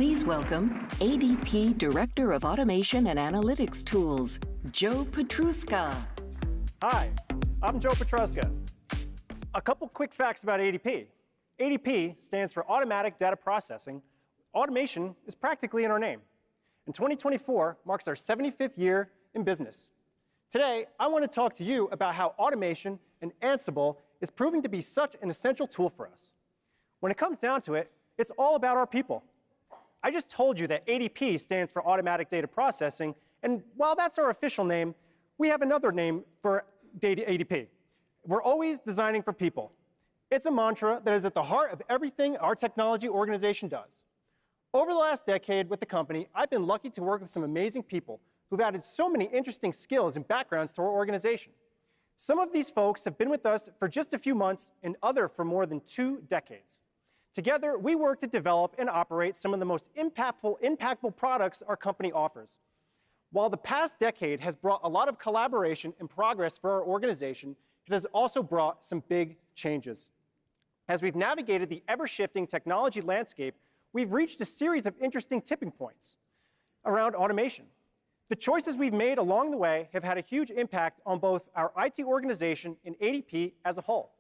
Please welcome ADP Director of Automation and Analytics Tools, Joe Petruska. Hi, I'm Joe Petruska. A couple quick facts about ADP. ADP stands for Automatic Data Processing. Automation is practically in our name. And 2024 marks our 75th year in business. Today, I want to talk to you about how automation and Ansible is proving to be such an essential tool for us. When it comes down to it, it's all about our people. I just told you that ADP stands for Automatic Data Processing, and while that's our official name, we have another name for ADP. We're always designing for people. It's a mantra that is at the heart of everything our technology organization does. Over the last decade with the company, I've been lucky to work with some amazing people who've added so many interesting skills and backgrounds to our organization. Some of these folks have been with us for just a few months, and others for more than 2 decades. Together, we work to develop and operate some of the most impactful products our company offers. While the past decade has brought a lot of collaboration and progress for our organization, it has also brought some big changes. As we've navigated the ever-shifting technology landscape, we've reached a series of interesting tipping points around automation. The choices we've made along the way have had a huge impact on both our IT organization and ADP as a whole.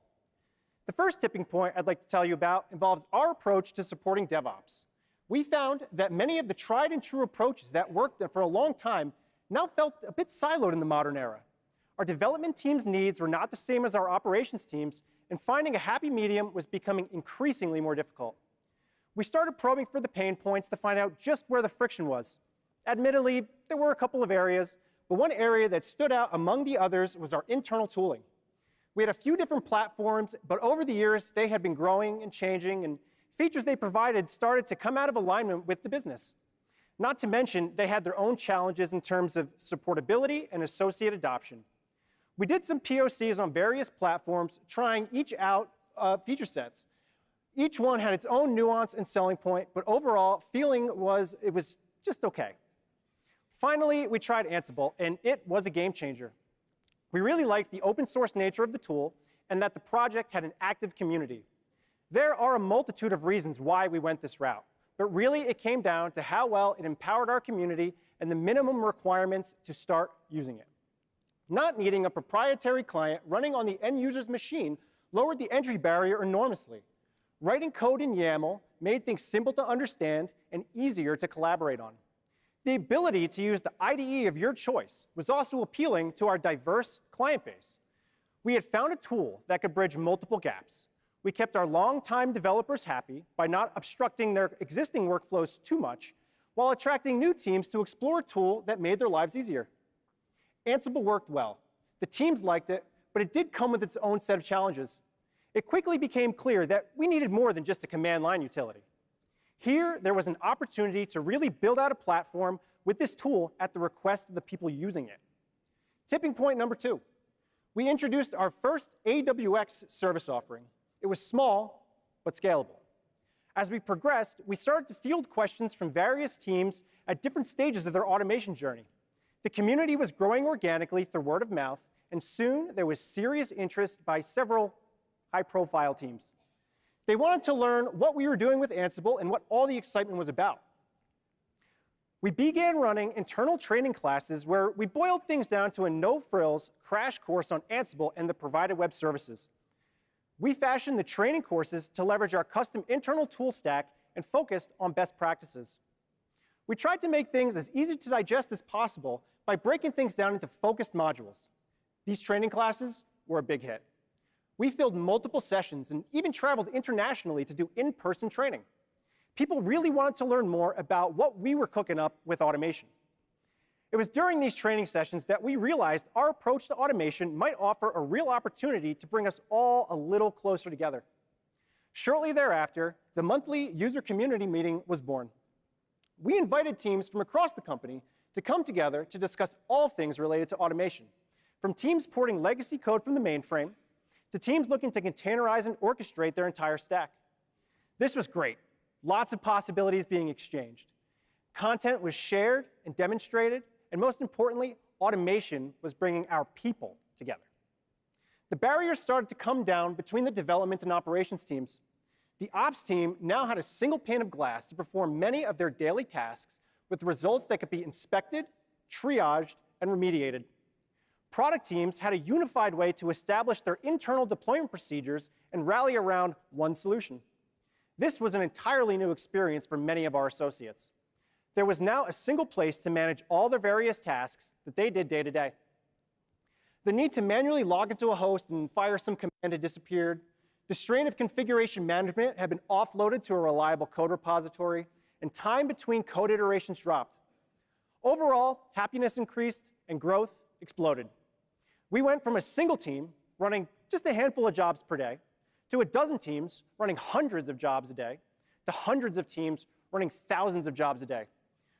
The first tipping point I'd like to tell you about involves our approach to supporting DevOps. We found that many of the tried and true approaches that worked for a long time now felt a bit siloed in the modern era. Our development team's needs were not the same as our operations teams, and finding a happy medium was becoming increasingly more difficult. We started probing for the pain points to find out just where the friction was. Admittedly, there were a couple of areas, but one area that stood out among the others was our internal tooling. We had a few different platforms, but over the years, they had been growing and changing, and features they provided started to come out of alignment with the business. Not to mention, they had their own challenges in terms of supportability and associate adoption. We did some POCs on various platforms, trying each out feature sets. Each one had its own nuance and selling point, but overall, feeling was it was just okay. Finally, we tried Ansible, and it was a game changer. We really liked the open source nature of the tool and that the project had an active community. There are a multitude of reasons why we went this route, but really it came down to how well it empowered our community and the minimum requirements to start using it. Not needing a proprietary client running on the end user's machine lowered the entry barrier enormously. Writing code in YAML made things simple to understand and easier to collaborate on. The ability to use the IDE of your choice was also appealing to our diverse client base. We had found a tool that could bridge multiple gaps. We kept our longtime developers happy by not obstructing their existing workflows too much, while attracting new teams to explore a tool that made their lives easier. Ansible worked well. The teams liked it, but it did come with its own set of challenges. It quickly became clear that we needed more than just a command line utility. Here, there was an opportunity to really build out a platform with this tool at the request of the people using it. Tipping point number 2. We introduced our first AWX service offering. It was small, but scalable. As we progressed, we started to field questions from various teams at different stages of their automation journey. The community was growing organically through word of mouth, and soon there was serious interest by several high-profile teams. They wanted to learn what we were doing with Ansible and what all the excitement was about. We began running internal training classes where we boiled things down to a no-frills crash course on Ansible and the provided web services. We fashioned the training courses to leverage our custom internal tool stack and focused on best practices. We tried to make things as easy to digest as possible by breaking things down into focused modules. These training classes were a big hit. We filled multiple sessions and even traveled internationally to do in-person training. People really wanted to learn more about what we were cooking up with automation. It was during these training sessions that we realized our approach to automation might offer a real opportunity to bring us all a little closer together. Shortly thereafter, the monthly user community meeting was born. We invited teams from across the company to come together to discuss all things related to automation, from teams porting legacy code from the mainframe to teams looking to containerize and orchestrate their entire stack. This was great. Lots of possibilities being exchanged. Content was shared and demonstrated, and most importantly, automation was bringing our people together. The barriers started to come down between the development and operations teams. The ops team now had a single pane of glass to perform many of their daily tasks with results that could be inspected, triaged, and remediated. Product teams had a unified way to establish their internal deployment procedures and rally around one solution. This was an entirely new experience for many of our associates. There was now a single place to manage all their various tasks that they did day to day. The need to manually log into a host and fire some command had disappeared. The strain of configuration management had been offloaded to a reliable code repository, and time between code iterations dropped. Overall, happiness increased and growth exploded. We went from a single team running just a handful of jobs per day to a dozen teams running hundreds of jobs a day to hundreds of teams running thousands of jobs a day.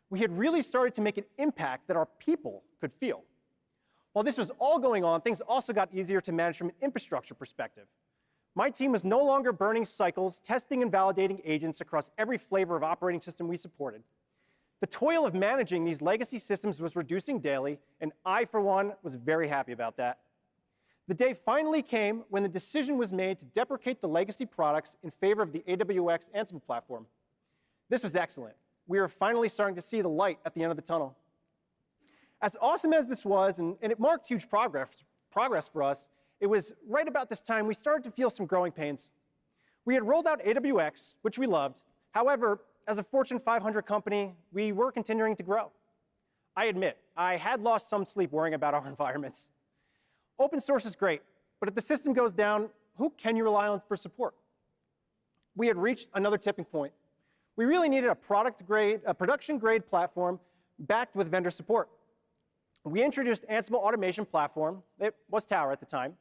We had really started to make an impact that our people could feel. While this was all going on, things also got easier to manage from an infrastructure perspective. My team was no longer burning cycles, testing and validating agents across every flavor of operating system we supported. The toil of managing these legacy systems was reducing daily, and I, for one, was very happy about that. The day finally came when the decision was made to deprecate the legacy products in favor of the AWS Ansible platform. This was excellent. We were finally starting to see the light at the end of the tunnel. As awesome as this was, and it marked huge progress for us, it was right about this time we started to feel some growing pains. We had rolled out AWS, which we loved. However, as a Fortune 500 company, we were continuing to grow. I admit, I had lost some sleep worrying about our environments. Open source is great, but if the system goes down, who can you rely on for support? We had reached another tipping point. We really needed a production-grade platform backed with vendor support. We introduced Ansible Automation Platform. It was Tower at the time.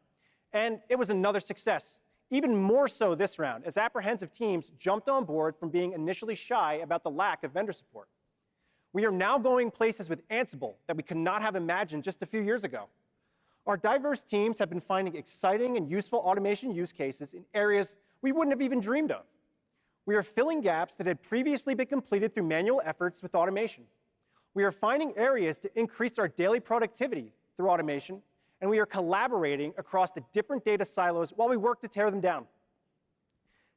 And it was another success, even more so this round, as apprehensive teams jumped on board from being initially shy about the lack of vendor support. We are now going places with Ansible that we could not have imagined just a few years ago. Our diverse teams have been finding exciting and useful automation use cases in areas we wouldn't have even dreamed of. We are filling gaps that had previously been completed through manual efforts with automation. We are finding areas to increase our daily productivity through automation, and we are collaborating across the different data silos while we work to tear them down.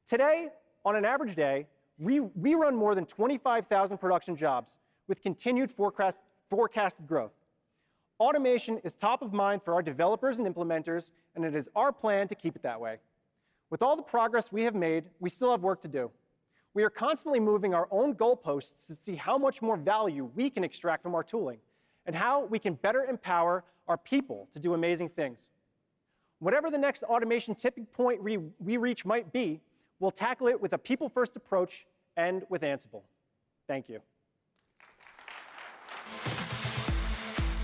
Today, on an average day, we run more than 25,000 production jobs with continued forecasted growth. Automation is top of mind for our developers and implementers, and it is our plan to keep it that way. With all the progress we have made, we still have work to do. We are constantly moving our own goalposts to see how much more value we can extract from our tooling and how we can better empower our people to do amazing things. Whatever the next automation tipping point we reach might be, we'll tackle it with a people-first approach and with Ansible. Thank you.